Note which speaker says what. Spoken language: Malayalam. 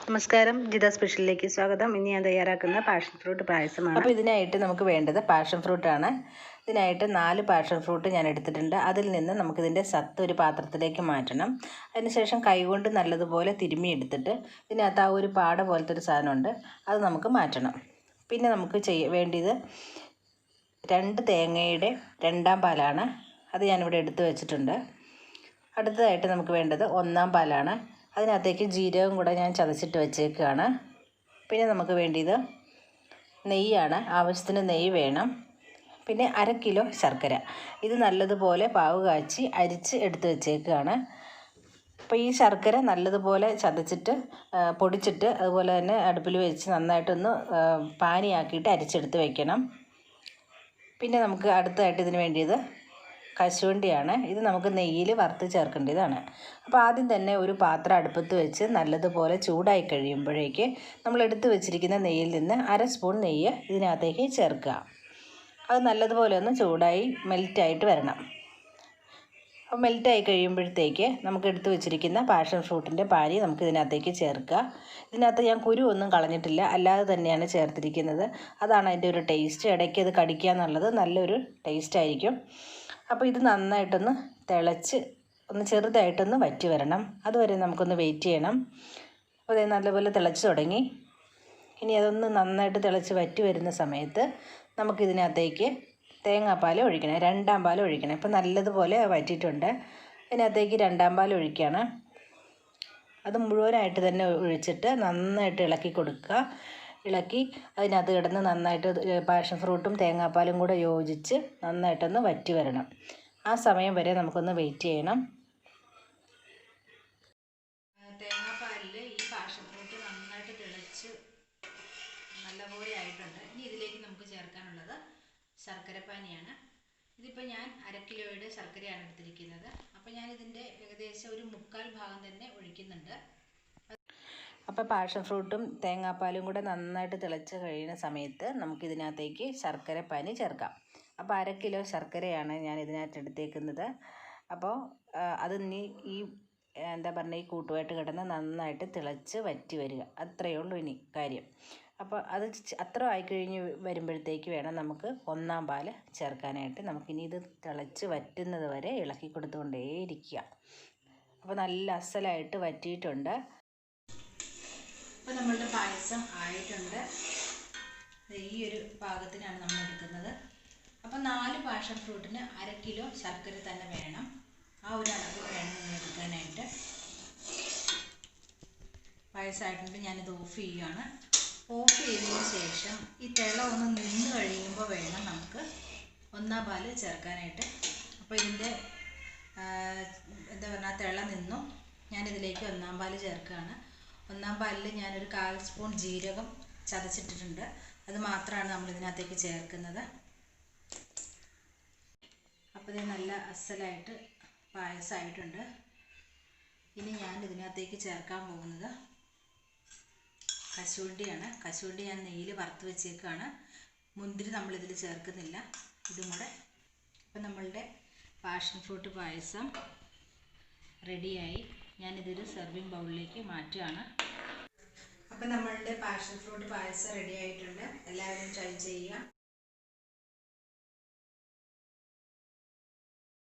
Speaker 1: നമസ്കാരം, ജിത സ്പെഷ്യലിലേക്ക് സ്വാഗതം. ഇന്ന് ഞാൻ തയ്യാറാക്കുന്ന പാഷൻ ഫ്രൂട്ട് പായസമാണ്.
Speaker 2: അപ്പോൾ ഇതിനായിട്ട് നമുക്ക് വേണ്ടത് പാഷൻ ഫ്രൂട്ടാണ്. ഇതിനായിട്ട് 4 പാഷൻ ഫ്രൂട്ട് ഞാൻ എടുത്തിട്ടുണ്ട്. അതിൽ നിന്ന് നമുക്കിതിൻ്റെ സത്ത് ഒരു പാത്രത്തിലേക്ക് മാറ്റണം. അതിനുശേഷം കൈകൊണ്ട് നല്ലതുപോലെ തിരുമ്മി എടുത്തിട്ട് ഇതിനകത്ത് ആ ഒരു പാട പോലത്തെ ഒരു സാധനമുണ്ട്, അത് നമുക്ക് മാറ്റണം. പിന്നെ നമുക്ക് വേണ്ടിയത് 2 തേങ്ങയുടെ 2-ാം പാലാണ്. അത് ഞാനിവിടെ എടുത്ത് വെച്ചിട്ടുണ്ട്. അടുത്തതായിട്ട് നമുക്ക് വേണ്ടത് 1-ാം പാലാണ്. അതിനകത്തേക്ക് ജീരകം കൂടെ ഞാൻ ചതച്ചിട്ട് വെച്ചേക്കുകയാണ്. പിന്നെ നമുക്ക് വേണ്ടിയത് നെയ്യാണ്. ആവശ്യത്തിന് നെയ്യ് വേണം. പിന്നെ 1/2 കിലോ ശർക്കര. ഇത് നല്ലതുപോലെ പാവ് കാച്ചി അരിച്ച് എടുത്ത് വെച്ചേക്കുകയാണ്. അപ്പോൾ ഈ ശർക്കര നല്ലതുപോലെ ചതച്ചിട്ട് പൊടിച്ചിട്ട് അതുപോലെ തന്നെ അടുപ്പിൽ വെച്ച് നന്നായിട്ടൊന്ന് പാനിയാക്കിയിട്ട് അരിച്ചെടുത്ത് വയ്ക്കണം. പിന്നെ നമുക്ക് അടുത്തതായിട്ട് ഇതിന് വേണ്ടിയത് കശുവണ്ടിയാണ്. ഇത് നമുക്ക് നെയ്യിൽ വറുത്ത് ചേർക്കേണ്ടതാണ്. അപ്പോൾ ആദ്യം തന്നെ ഒരു പാത്രം അടുപ്പത്ത് വെച്ച് നല്ലതുപോലെ ചൂടായി കഴിയുമ്പോഴേക്ക് നമ്മൾ എടുത്ത് വെച്ചിരിക്കുന്ന നെയ്യിൽ നിന്ന് 1/2 സ്പൂൺ നെയ്യ് ഇതിനകത്തേക്ക് ചേർക്കുക. അത് നല്ലതുപോലെ ഒന്ന് ചൂടായി മെൽറ്റായിട്ട് വരണം. അപ്പോൾ മെൽറ്റായി കഴിയുമ്പോഴത്തേക്ക് നമുക്ക് എടുത്ത് വെച്ചിരിക്കുന്ന പാഷൻ ഫ്രൂട്ടിൻ്റെ പാനി നമുക്ക് ഇതിനകത്തേക്ക് ചേർക്കുക. ഇതിനകത്ത് ഞാൻ കുരു ഒന്നും കളഞ്ഞിട്ടില്ല, അല്ലാതെ തന്നെയാണ് ചേർത്തിരിക്കുന്നത്. അതാണ് അതിൻ്റെ ഒരു ടേസ്റ്റ്. ഇടയ്ക്ക് അത് കടിക്കുക എന്നുള്ളത് നല്ലൊരു ടേസ്റ്റ് ആയിരിക്കും. അപ്പോൾ ഇത് നന്നായിട്ടൊന്ന് തിളച്ച് ഒന്ന് ചെറുതായിട്ടൊന്ന് വറ്റി വരണം. അതുവരെ നമുക്കൊന്ന് വെയിറ്റ് ചെയ്യണം. അപ്പോൾ ഇത് നല്ലപോലെ തിളച്ച് തുടങ്ങി. ഇനി അതൊന്ന് നന്നായിട്ട് തിളച്ച് വറ്റി വരുന്ന സമയത്ത് നമുക്കിതിനകത്തേക്ക് തേങ്ങാപ്പാൽ ഒഴിക്കണം, 2-ാം പാൽ ഒഴിക്കണം. ഇപ്പോൾ നല്ലതുപോലെ വറ്റിയിട്ടുണ്ട്. ഇതിനകത്തേക്ക് 2-ാം പാൽ ഒഴിക്കുകയാണ്. അത് മുഴുവനായിട്ട് തന്നെ ഒഴിച്ചിട്ട് നന്നായിട്ട് ഇളക്കി കൊടുക്കുക. ഇളക്കി അതിനകത്ത് കിടന്ന് നന്നായിട്ട് പാഷൻ ഫ്രൂട്ടും തേങ്ങാപ്പാലും കൂടെ യോജിച്ച് നന്നായിട്ടൊന്ന് വറ്റി വരണം. ആ സമയം വരെ നമുക്കൊന്ന് വെയിറ്റ് ചെയ്യണം. തേങ്ങാപ്പാലിൽ ഈ പാഷൻ ഫ്രൂട്ട് നന്നായിട്ട് തിളച്ച് നല്ലപോലെ ആയിട്ടുണ്ട്. ഇനി ഇതിലേക്ക് നമുക്ക് ചേർക്കാനുള്ളത് ശർക്കരപ്പാനിയാണ്. ഇതിപ്പോൾ ഞാൻ 1/2 കിലോയുടെ ശർക്കരയാണ് എടുത്തിരിക്കുന്നത്. അപ്പോൾ ഞാനിതിൻ്റെ ഏകദേശം ഒരു 1/4 ഭാഗം തന്നെ ഒഴിക്കുന്നുണ്ട്. അപ്പോൾ പാഷൻ ഫ്രൂട്ടും തേങ്ങാപ്പാലും കൂടെ നന്നായിട്ട് തിളച്ച് കഴിയുന്ന സമയത്ത് നമുക്കിതിനകത്തേക്ക് ശർക്കരപ്പാനി ചേർക്കാം. അപ്പോൾ 1/2 കിലോ ശർക്കരയാണ് ഞാൻ ഇതിനകത്ത് എടുത്തേക്കുന്നത്. അപ്പോൾ അത് ഇനി ഈ ഈ കൂട്ടുമായിട്ട് കിടന്ന് നന്നായിട്ട് തിളച്ച് വറ്റി വരിക, അത്രയേ ഉള്ളൂ ഇനി കാര്യം. അപ്പോൾ അത് അത്ര ആയിക്കഴിഞ്ഞ് വരുമ്പോഴത്തേക്ക് വേണം നമുക്ക് 1-ാം പാൽ ചേർക്കാനായിട്ട്. നമുക്കിനി ഇത് തിളച്ച് വറ്റുന്നത് വരെ ഇളക്കി കൊടുത്തുകൊണ്ടേയിരിക്കുക. അപ്പോൾ നല്ല അസലായിട്ട് വറ്റിയിട്ടുണ്ട്. അപ്പോൾ നമ്മളുടെ പായസം ആയിട്ടുണ്ട്. ഈ ഒരു പാകത്തിനാണ് നമ്മൾ എടുക്കുന്നത്. അപ്പോൾ 4 പാഷൻ ഫ്രൂട്ടിന് 1/2 കിലോ ശർക്കര തന്നെ വേണം. ആ ഒരു അളവ് വേണം നിങ്ങൾ എടുക്കാനായിട്ട്. പായസമായിട്ടുണ്ട്. ഞാനിത് ഓഫ് ചെയ്യുകയാണ്. ഓഫ് ചെയ്തതിന് ശേഷം ഈ തിള ഒന്ന് നിന്ന് കഴിയുമ്പോൾ വേണം നമുക്ക് 1-ാം പാൽ ചേർക്കാനായിട്ട്. അപ്പോൾ ഇതിൻ്റെ തിള നിന്നു. ഞാനിതിലേക്ക് 1-ാം പാൽ ചേർക്കുകയാണ്. 1-ാം പാലിൽ ഞാനൊരു 1/4 സ്പൂൺ ജീരകം ചതച്ചിട്ടിട്ടുണ്ട്. അത് മാത്രമാണ് നമ്മൾ ഇതിനകത്തേക്ക് ചേർക്കുന്നത്. അപ്പോൾ ഇത് നല്ല അസലായിട്ട് പായസമായിട്ടുണ്ട്. ഇനി ഞാൻ ഇതിനകത്തേക്ക് ചേർക്കാൻ പോകുന്നത് കശുവണ്ടിയാണ്. കശുവണ്ടി ഞാൻ നെയ്യിൽ വറുത്ത് വെച്ചേക്കാണ്. മുന്തിരി നമ്മളിതിൽ ചേർക്കുന്നില്ല, ഇതും കൂടെ. അപ്പം നമ്മളുടെ പാഷൻ ഫ്രൂട്ട് പായസം റെഡിയായി. ഞാനിതൊരു സെർവിങ് ബൗളിലേക്ക് മാറ്റുകയാണ്. അപ്പം നമ്മളുടെ പാഷൻ ഫ്രൂട്ട് പായസം റെഡി ആയിട്ടുണ്ട്. എല്ലാവരും ട്രൈ ചെയ്യുക.